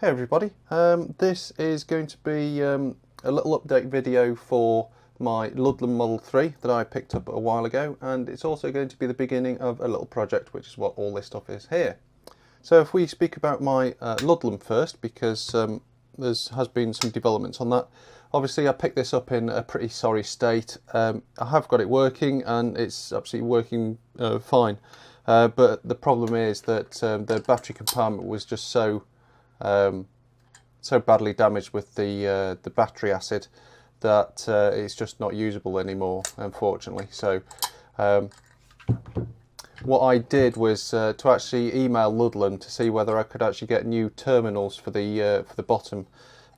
Hey everybody, this is going to be a little update video for my Ludlum Model 3 that I picked up a while ago, and it's also going to be the beginning of a little project, which is what all this stuff is here. So if we speak about my Ludlum first, because there has been some developments on that. Obviously I picked this up in a pretty sorry state. I have got it working and it's absolutely working fine, but the problem is that the battery compartment was just so badly damaged with the battery acid that it's just not usable anymore, unfortunately. So what I did was to actually email Ludlum to see whether I could actually get new terminals for the bottom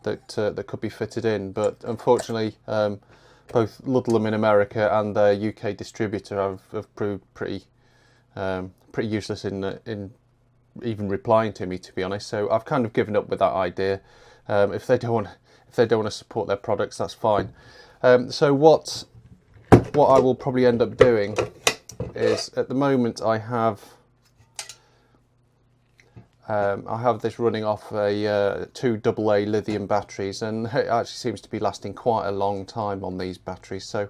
that could be fitted in, but unfortunately both Ludlum in America and their UK distributor have proved pretty useless in even replying to me, to be honest. So I've kind of given up with that idea. If they don't want to support their products, that's fine. So what I will probably end up doing is, at the moment I have this running off a 2 AA lithium batteries, and it actually seems to be lasting quite a long time on these batteries. So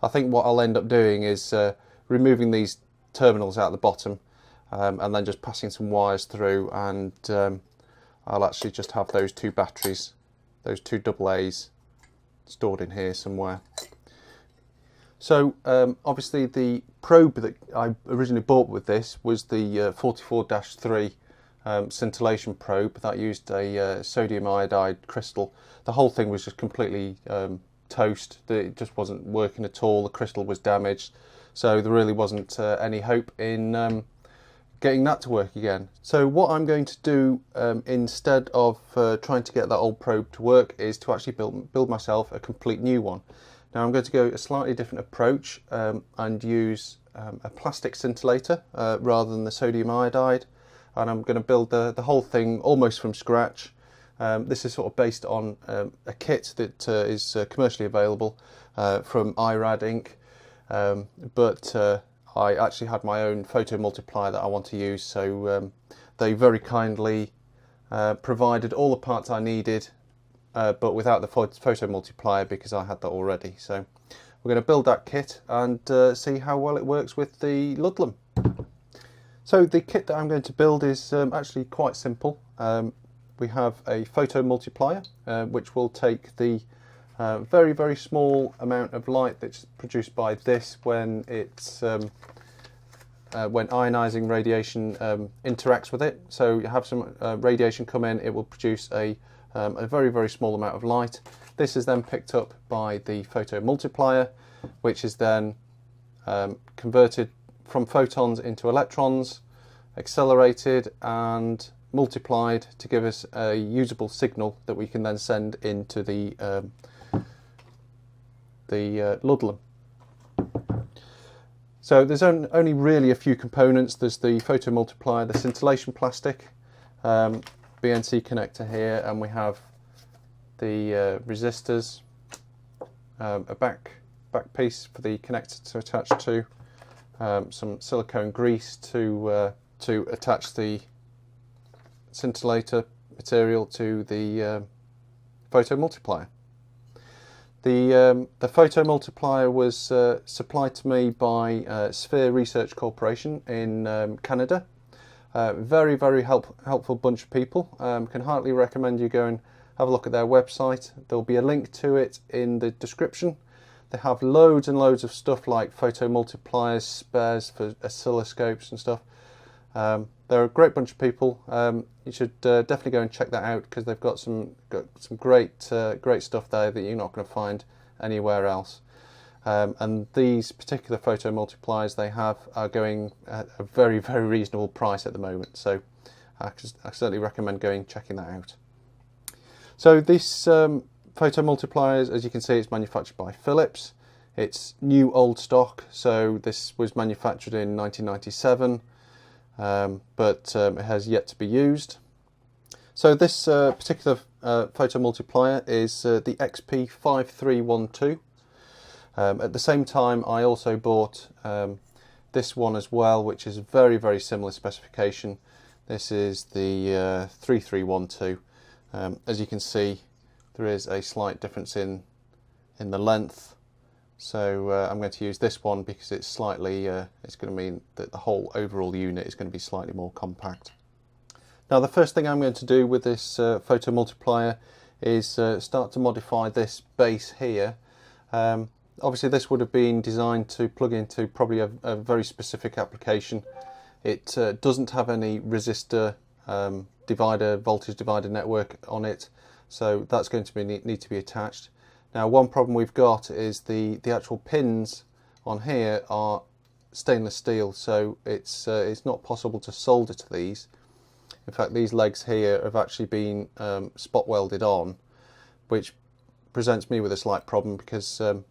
I think what I'll end up doing is removing these terminals out the bottom, and then just passing some wires through, and I'll actually just have those two batteries, those 2 AA's, stored in here somewhere. So obviously the probe that I originally bought with this was the 44-3 scintillation probe that used a sodium iodide crystal. The whole thing was just completely toast. It just wasn't working at all. The crystal was damaged, so there really wasn't any hope in getting that to work again. So what I'm going to do instead of trying to get that old probe to work is to actually build myself a complete new one. Now I'm going to go a slightly different approach and use a plastic scintillator rather than the sodium iodide, and I'm going to build the whole thing almost from scratch. This is sort of based on a kit that is commercially available from iRad Inc. But I actually had my own photomultiplier that I want to use, so they very kindly provided all the parts I needed, but without the photomultiplier, because I had that already. So we're going to build that kit and see how well it works with the Ludlum. So the kit that I'm going to build is actually quite simple. We have a photomultiplier which will take the very, very small amount of light that's produced by this when it's when ionizing radiation interacts with it. So you have some radiation come in, it will produce a very, very small amount of light. This is then picked up by the photomultiplier, which is then converted from photons into electrons, accelerated and multiplied to give us a usable signal that we can then send into the Ludlum. So there's only really a few components. There's the photomultiplier, the scintillation plastic, BNC connector here, and we have the resistors, a back piece for the connector to attach to, some silicone grease to attach the scintillator material to the photomultiplier. The photomultiplier was supplied to me by Sphere Research Corporation in Canada. Very, very helpful bunch of people. Can heartily recommend you go and have a look at their website. There'll be a link to it in the description. They have loads and loads of stuff like photomultipliers, spares for oscilloscopes and stuff. They're a great bunch of people. You should definitely go and check that out, because they've got some great stuff there that you're not going to find anywhere else. And these particular photomultipliers they have are going at a very, very reasonable price at the moment. So I certainly recommend checking that out. So this photomultiplier, as you can see, it's manufactured by Philips. It's new old stock, so this was manufactured in 1997. But it has yet to be used. So this particular photomultiplier is the XP5312. At the same time I also bought this one as well, which is a very, very similar specification. This is the 3312. As you can see, there is a slight difference in the length, so I'm going to use this one because it's slightly, it's going to mean that the whole overall unit is going to be slightly more compact. Now the first thing I'm going to do with this photomultiplier is start to modify this base here. Obviously this would have been designed to plug into probably a very specific application. It doesn't have any resistor divider, voltage divider network on it, so that's going to need to be attached. Now one problem we've got is the actual pins on here are stainless steel, so it's not possible to solder to these. In fact, these legs here have actually been spot welded on, which presents me with a slight problem because I'm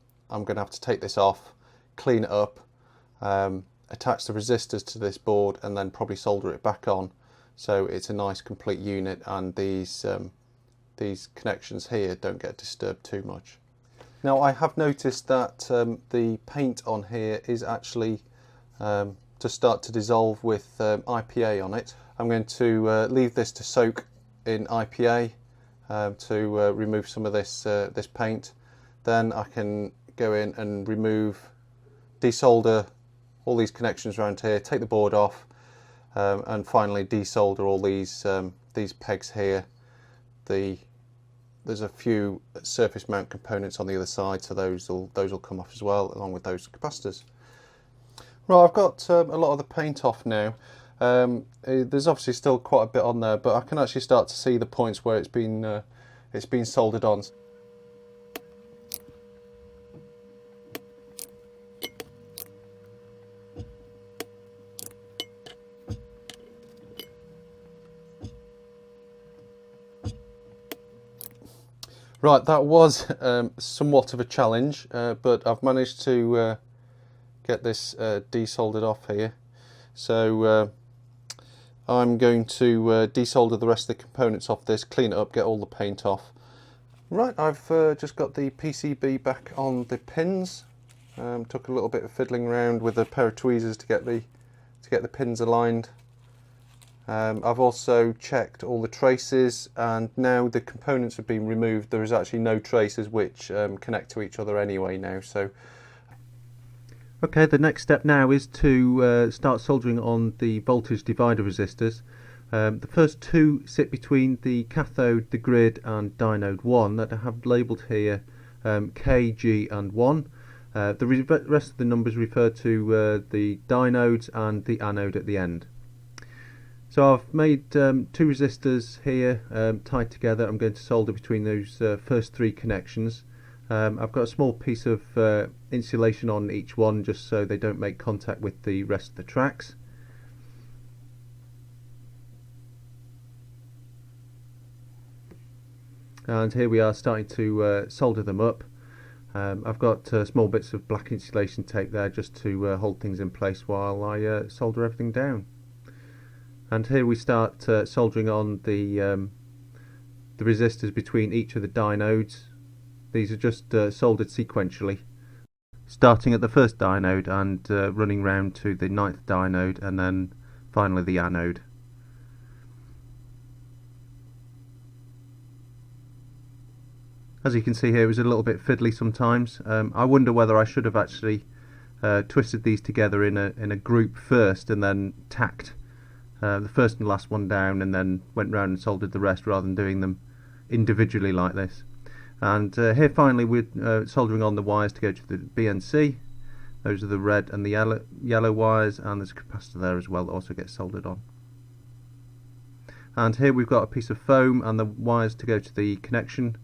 going to have to take this off, clean it up, attach the resistors to this board and then probably solder it back on, so it's a nice complete unit and these connections here don't get disturbed too much. Now I have noticed that the paint on here is actually to start to dissolve with IPA on it. I'm going to leave this to soak in IPA to remove some of this paint. Then I can go in and desolder all these connections around here, take the board off, and finally desolder all these pegs here. There's a few surface mount components on the other side, so those will come off as well, along with those capacitors. Right, I've got a lot of the paint off now. There's obviously still quite a bit on there, but I can actually start to see the points where it's been soldered on. Right, that was somewhat of a challenge, but I've managed to get this desoldered off here. So I'm going to desolder the rest of the components off this, clean it up, get all the paint off. Right, I've just got the PCB back on the pins. Took a little bit of fiddling around with a pair of tweezers to get the pins aligned. I've also checked all the traces, and now the components have been removed. There is actually no traces which connect to each other anyway now. So, okay, the next step now is to start soldering on the voltage divider resistors. The first two sit between the cathode, the grid, and diode 1 that I have labelled here K, G, and 1. The rest of the numbers refer to the diodes and the anode at the end. So I've made two resistors here tied together. I'm going to solder between those first three connections. I've got a small piece of insulation on each one just so they don't make contact with the rest of the tracks. And here we are starting to solder them up. I've got small bits of black insulation tape there just to hold things in place while I solder everything down. And here we start soldering on the resistors between each of the diodes. These are just soldered sequentially, starting at the first diode and running round to the 9th diode and then finally the anode. As you can see here, it was a little bit fiddly sometimes. I wonder whether I should have actually twisted these together in a group first and then tacked the first and last one down and then went round and soldered the rest rather than doing them individually like this. And here finally we're soldering on the wires to go to the BNC. Those are the red and the yellow wires, and there's a capacitor there as well that also gets soldered on. And here we've got a piece of foam and the wires to go to the connection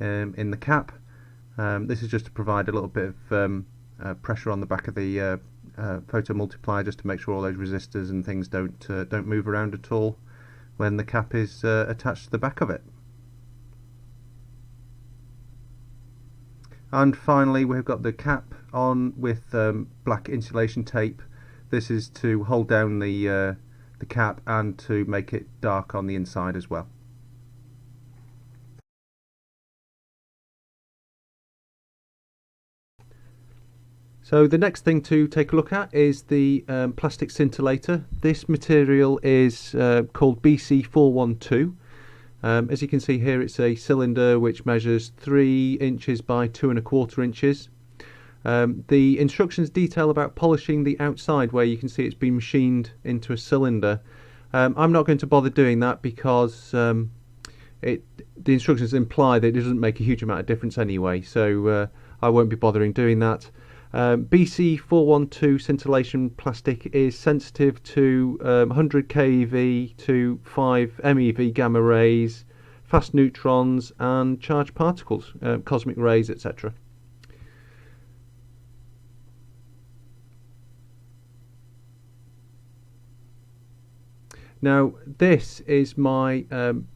in the cap. This is just to provide a little bit of pressure on the back of the photomultiplier, just to make sure all those resistors and things don't move around at all when the cap is attached to the back of it. And finally we've got the cap on with black insulation tape. This is to hold down the cap and to make it dark on the inside as well. So the next thing to take a look at is the plastic scintillator. This material is called BC412. As you can see here, it's a cylinder which measures 3 inches by 2¼ inches. The instructions detail about polishing the outside, where you can see it's been machined into a cylinder. I'm not going to bother doing that because the instructions imply that it doesn't make a huge amount of difference anyway, so I won't be bothering doing that. BC412 scintillation plastic is sensitive to 100 keV to 5 MeV gamma rays, fast neutrons and charged particles, cosmic rays, etc. Now this is my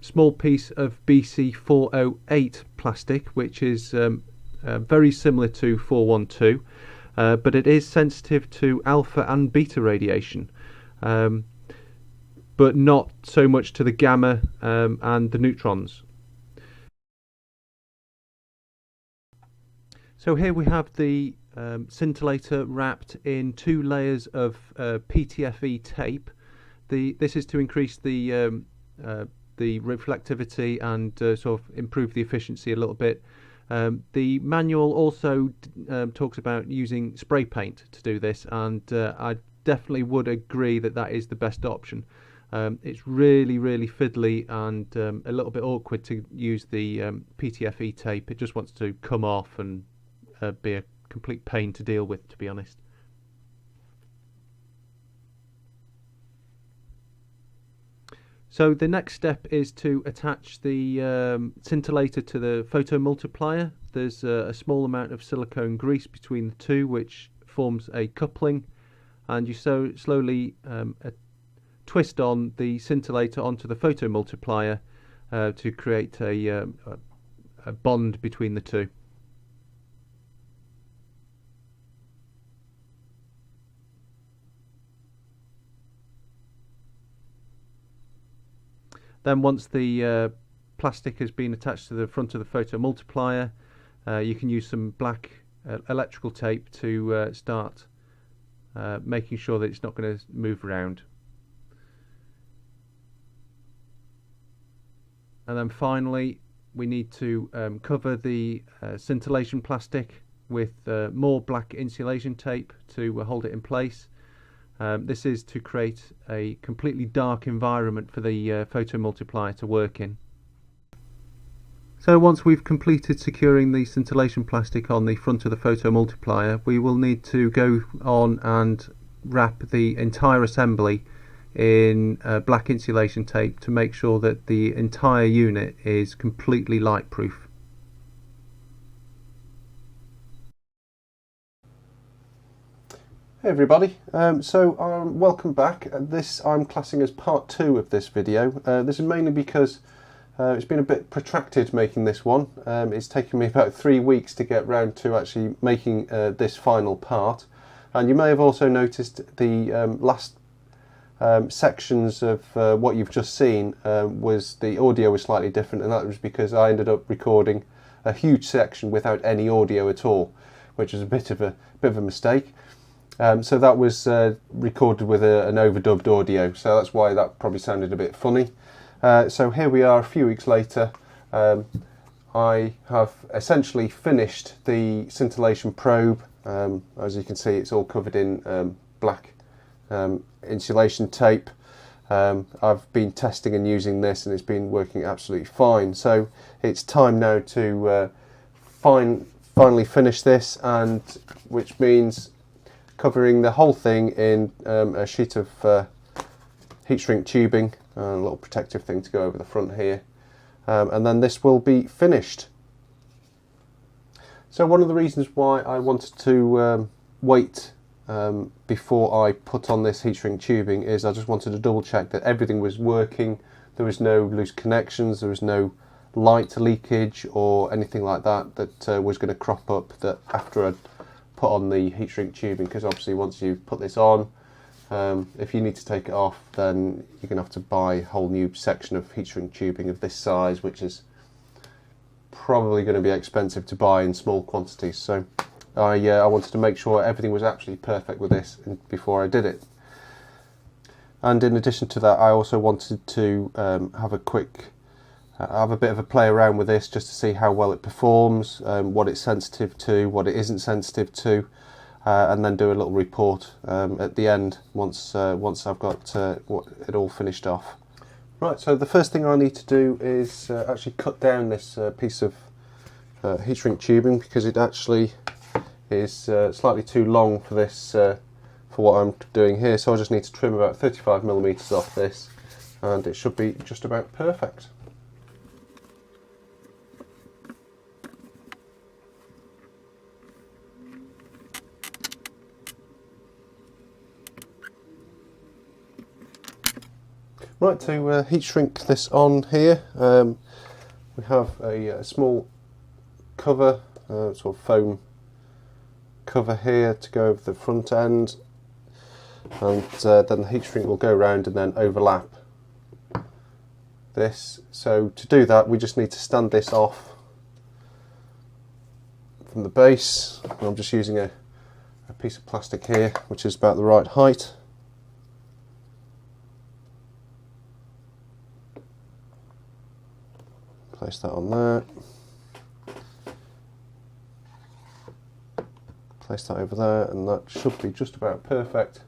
small piece of BC408 plastic, which is very similar to 412, but it is sensitive to alpha and beta radiation, but not so much to the gamma and the neutrons. So here we have the scintillator wrapped in 2 layers of PTFE tape. This is to increase the reflectivity and sort of improve the efficiency a little bit. The manual also talks about using spray paint to do this, and I definitely would agree that that is the best option. It's really fiddly and a little bit awkward to use the PTFE tape. It just wants to come off and be a complete pain to deal with, to be honest. So the next step is to attach the scintillator to the photomultiplier. There's a small amount of silicone grease between the two, which forms a coupling, and you slowly twist on the scintillator onto the photomultiplier to create a bond between the two. Then once the plastic has been attached to the front of the photomultiplier, you can use some black electrical tape to start making sure that it's not going to move around. And then finally we need to cover the scintillation plastic with more black insulation tape to hold it in place. This is to create a completely dark environment for the photomultiplier to work in. So once we've completed securing the scintillation plastic on the front of the photomultiplier, we will need to go on and wrap the entire assembly in black insulation tape to make sure that the entire unit is completely light proof. Hey everybody, welcome back. This I'm classing as part 2 of this video. This is mainly because it's been a bit protracted making this one. It's taken me about 3 weeks to get round to actually making this final part, and you may have also noticed the last sections of what you've just seen was the audio was slightly different, and that was because I ended up recording a huge section without any audio at all, which is a bit of a mistake. So that was recorded with an overdubbed audio, so that's why that probably sounded a bit funny. So here we are a few weeks later. I have essentially finished the scintillation probe. As you can see, it's all covered in black insulation tape. I've been testing and using this, and it's been working absolutely fine. So it's time now to finally finish this, and which means covering the whole thing in a sheet of heat shrink tubing, a little protective thing to go over the front here, and then this will be finished. So one of the reasons why I wanted to wait before I put on this heat shrink tubing is I just wanted to double check that everything was working. There was no loose connections, there was no light leakage or anything like that that was going to crop up that after I'd put on the heat shrink tubing, because obviously once you put this on, if you need to take it off, then you're going to have to buy a whole new section of heat shrink tubing of this size, which is probably going to be expensive to buy in small quantities. So I wanted to make sure everything was absolutely perfect with this before I did it. And in addition to that, I also wanted to have a quick I have a bit of a play around with this just to see how well it performs, what it's sensitive to, what it isn't sensitive to, and then do a little report at the end once I've got it all finished off. Right, so the first thing I need to do is actually cut down this piece of heat shrink tubing, because it actually is slightly too long for this, for what I'm doing here. So I just need to trim about 35mm off this, and it should be just about perfect. Right, to heat shrink this on here, we have a small cover, sort of foam cover here to go over the front end, and then the heat shrink will go around and then overlap this. So to do that, we just need to stand this off from the base. And I'm just using a piece of plastic here, which is about the right height. Place that on there. Place that over there, and that should be just about perfect.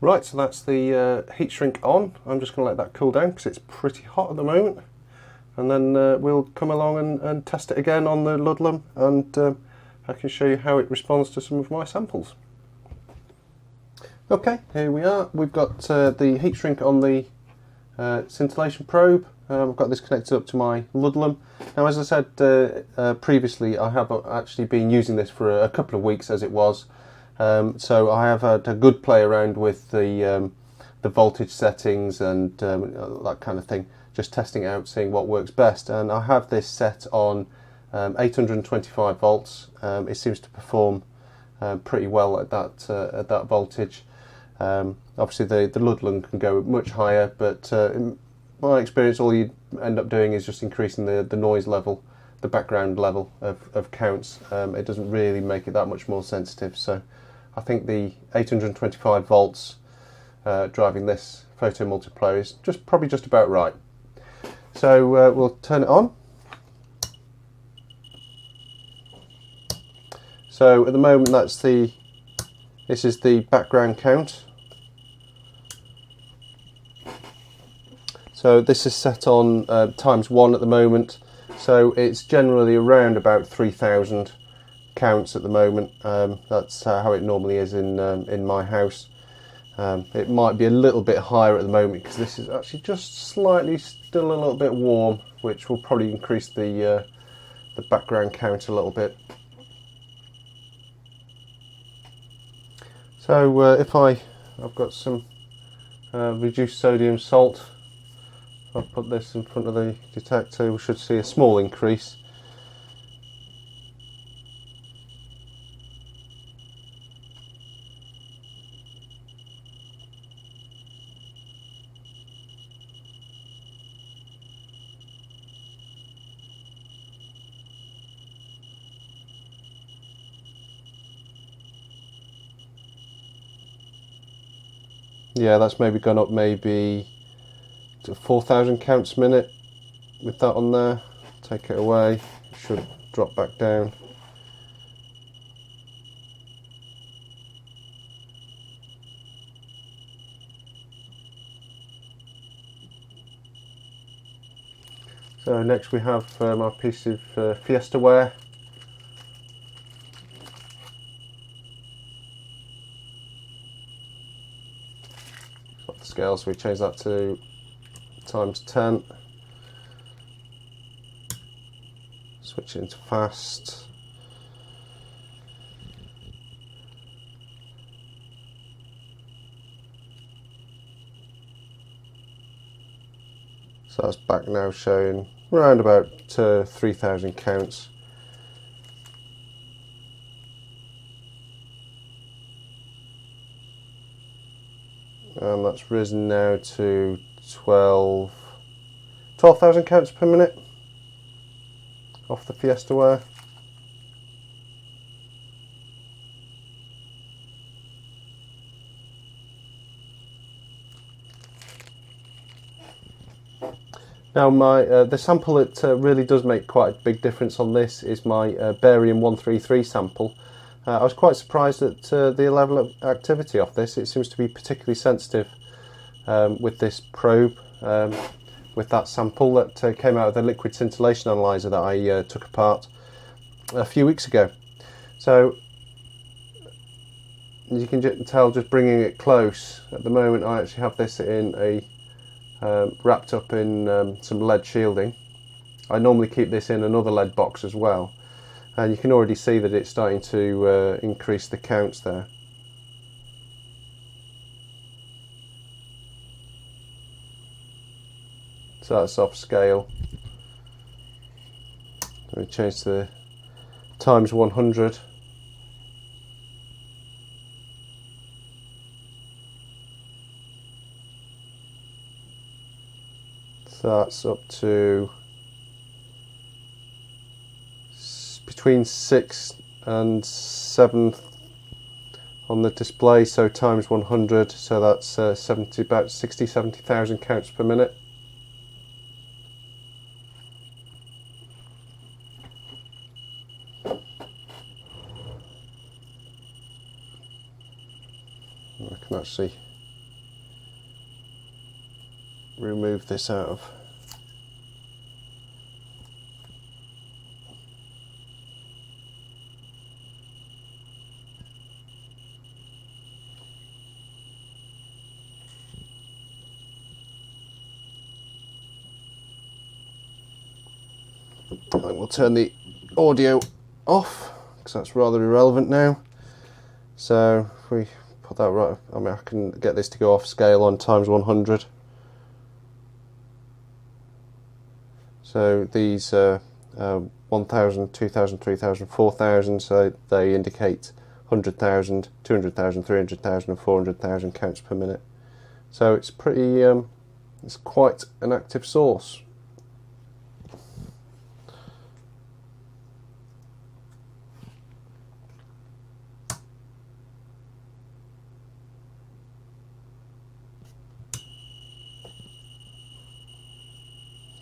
Right, so that's the heat shrink on. I'm just going to let that cool down because it's pretty hot at the moment. And then we'll come along and test it again on the Ludlum, and I can show you how it responds to some of my samples. Okay, here we are. We've got the heat shrink on the Scintillation Probe. I've got this connected up to my Ludlum. Now, as I said previously, I have actually been using this for a couple of weeks as it was. So I have had a good play around with the voltage settings and that kind of thing, just testing it out, seeing what works best. And I have this set on 825 volts. It seems to perform pretty well at that voltage. Obviously the Ludlum can go much higher, but in my experience, all you end up doing is just increasing the noise level, the background level of counts. It doesn't really make it that much more sensitive. So I think the 825 volts driving this photomultiplier is probably just about right. So we'll turn it on. So at the moment this is the background count. So this is set on ×1 at the moment. So it's generally around about 3000 counts at the moment. That's how it normally is in my house. It might be a little bit higher at the moment because this is actually just slightly still a little bit warm, which will probably increase the background count a little bit. So if I've got some reduced sodium salt, I'll put this in front of the detector, we should see a small increase. Yeah, that's maybe gone up maybe to 4,000 counts a minute with that on there. Take it away, it should drop back down. So next we have our piece of Fiesta ware. Got the scale, so we change that to ×10. Switch it into fast. So that's back now showing around about 3,000 counts. And that's risen now to 12,000 counts per minute off the Fiesta ware. Now the sample that really does make quite a big difference on this is my barium 133 sample. I was quite surprised at the level of activity of this. It seems to be particularly sensitive with this probe, with that sample that came out of the liquid scintillation analyzer that I took apart a few weeks ago. So as you can tell, just bringing it close, at the moment I actually have this in a wrapped up in some lead shielding. I normally keep this in another lead box as well, and you can already see that it's starting to increase the counts there. So that's off scale. We change to the ×100. So that's up to between 6 and 7 on the display, so ×100, so that's about 60-70,000 counts per minute. I can actually remove this out of. I will turn the audio off because that's rather irrelevant now. So if we put that right, I mean, I can get this to go off scale on ×100. So these 1,000, 2,000, 3,000, 4,000, so they indicate 100,000, 200,000, 300,000 and 400,000 counts per minute. So it's pretty, it's quite an active source.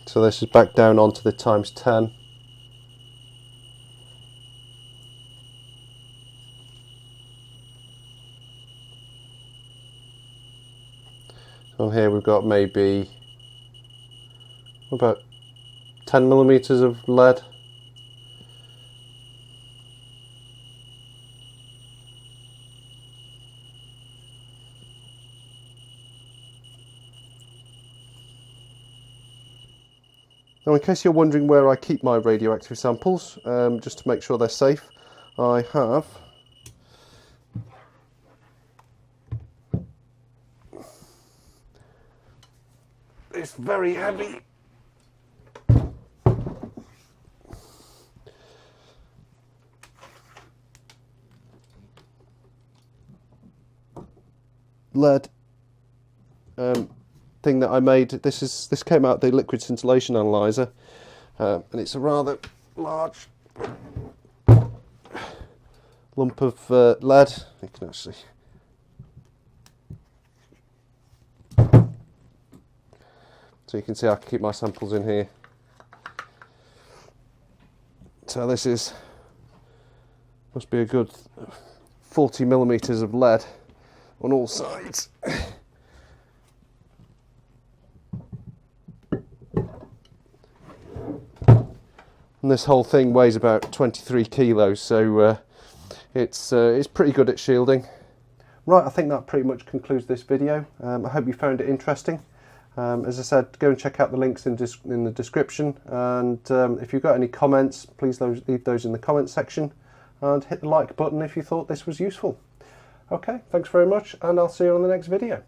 So this is back down onto the ×10. So on here we've got maybe about 10mm of lead. Now, in case you're wondering where I keep my radioactive samples, just to make sure they're safe, I have this very heavy lead thing that I made. This came out of the liquid scintillation analyzer, and it's a rather large lump of lead. You can actually So you can see I can keep my samples in here. So this is, must be a good 40 millimeters of lead on all sides. And this whole thing weighs about 23 kilos, so it's pretty good at shielding. Right, I think that pretty much concludes this video. I hope you found it interesting. As I said, go and check out the links in the description, and if you've got any comments, please leave those in the comments section, and hit the like button if you thought this was useful. Okay, thanks very much, and I'll see you on the next video.